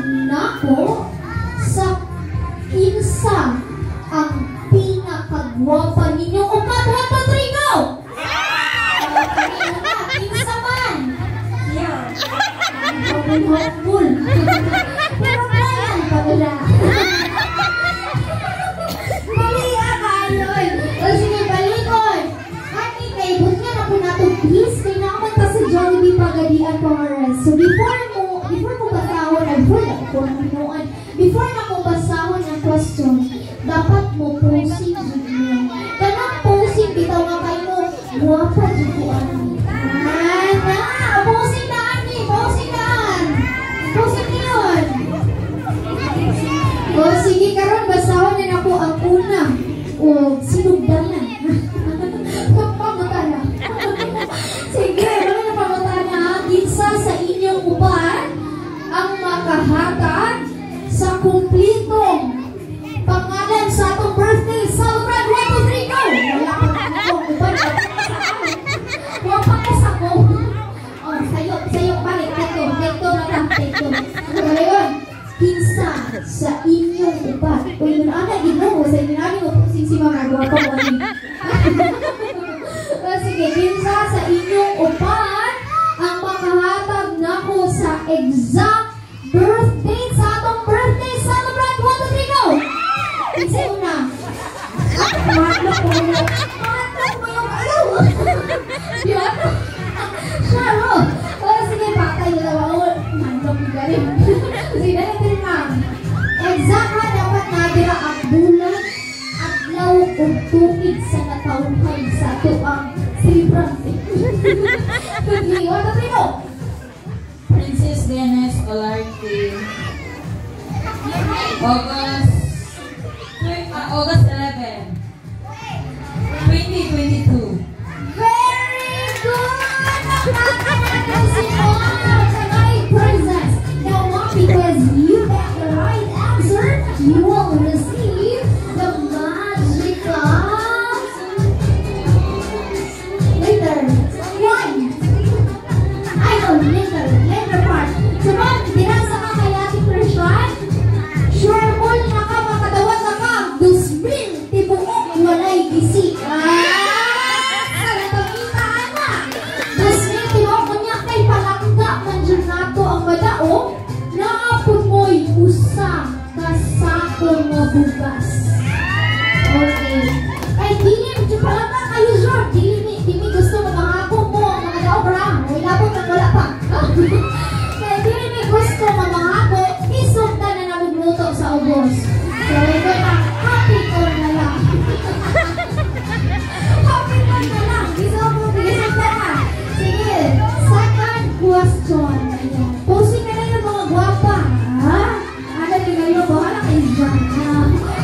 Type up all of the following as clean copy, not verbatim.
nako sa kinsa ang pinakagwapa ninyong upat. 1, 2, 3, go! Kinsa man? Yeah. Hopeful. Pero kaya pa wala. Maliya kayo. O sige, balikon. Ate, kay but nga na po nato, please, kay naman ta sa Jollibee Pagadian Pangaras. So before mo basahon, before na mo basahon ang question, dapat mo posing yun. Kanang posing, bitaw nga kayo, guwapa dyan po ano. Posing na, Ani, posing na. Posing na yun. O sige, karon basahon na ako ang una. O, sinugdanan. Pagpamutana. Sige, wala na pamutana. Kinsa sa inyong uban ang makahatag sa kumplitong pangalan sa atong birthday celebrant. 1, 2, 3, go! Wala pa na akong uban. Huwag pa kasa ko. O, sayo, balik. Ito na lang, ito. Ngayon, kinsa sa inyong uban. Kung yun anak, ginawa sa inyong anak mo, pusing si mga guwapo mo. Sige, kinsa sa inyong uban ang makahatag na ko sa exact birthday sa atong birthday celebrant. 1, 2, 3, go! Kinsa una? Mahatlok mo yung ayaw. Yun? Sharo. O sige, patay na daw. Mahatlok mo galing. Sige, natin ma'am. Exact ha, dapat nadira ang bulan adlaw o tubig sa natawhan sa ito ang celebrant. Sige, 1, 2, 3, go! Princess Dennis Olarte, August 11, 2022. Very good! Si Mom, tonight, princess. Now, Mom, because you got the right answer, you will receive the magical letter 1. I know, letter part. So, Mom, dirang sa kakayati Christian, sure mo na ka, makadawat na ka, 2,000, tibuok, walay gisi. Salatamita na. 2,000, tibuok mo niya kay palangga, nandiyan nato ang madao, naapod mo'y usa kasakong mabugas. Okay. Ay, dilim, di palangga kayo, George. Dili gusto mo mahako mo, mga dao, bra. Wala po kang wala pa. Kaya dili gusto mo mahako, isunta na namugluto sa ubos. So, ito na, happy corn na lang. Happy corn na lang. Isunta na. Sige, second question. Ayan. Posing na lang yung mga guwapa. Ha? Ano din kayo? Bahala kayo dyan.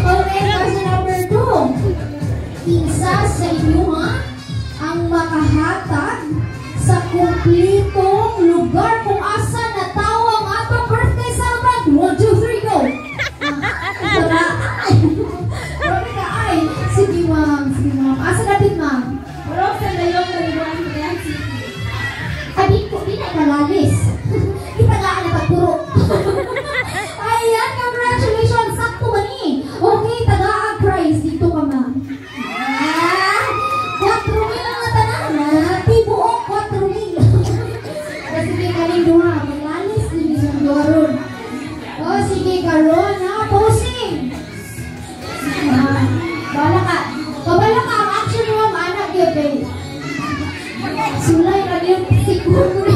Okay, question number 2. Kinsa sa inyo, ha? Ang makahatag sa kumplitong lugar kung asa natawa ang atong birthday celebrant. 1, 2, 3, go! Grabe ka, ay. Sige, ma'am. Asa natin, ma'am? Parang sa layong nalibuan ko yan, City. Adik ko, di na kalalis. Di pa na pagpuro. Ayan, congratulations. Sakto ba ni? Okay, tagaan prize. Dito ka, ma'am. 4,000 lang na tanan. Tibuok, 4,000. Sige, kaling duha. Maglalis, hindi sa doron. O, sige, karon ha. Posing. Bala ka. Kabala ka. Ang action mo, anak yun, eh. Sulay na yun. Sikon mo.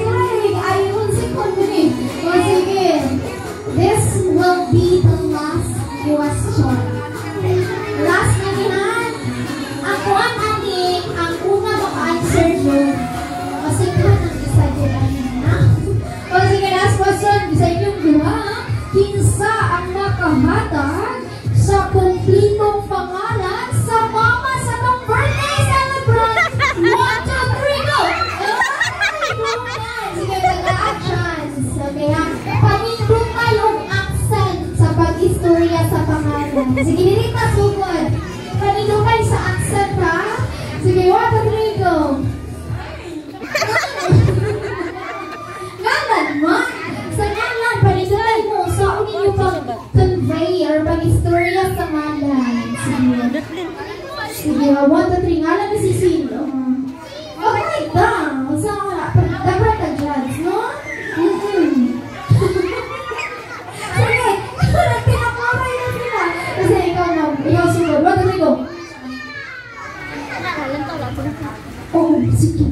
Sulay, ayun, sikon mo eh. O, sige. This will be the last question. Last na nihan. Ako ang anik, ang una maka-answer nyo. Kasi ka nang isa dyan na. O sige, last question. Isa inyong duha. Kinsa ang makahatag sa kumplitong pangalan sa mama sa tong birthday celebrant? 1, 2, 3, go! 1, 2, 3, ngalan ni Cecil. Okay, dang. Sa dapat ka-judge, no? Sige, pinakamay na sila. Kasi ikaw, ma'am. Ikaw sunod. 1, 2, 3, go. Oh, sige.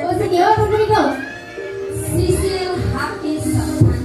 Oh, sige. 1, 2, 3, go. Cecil Hakis Santan.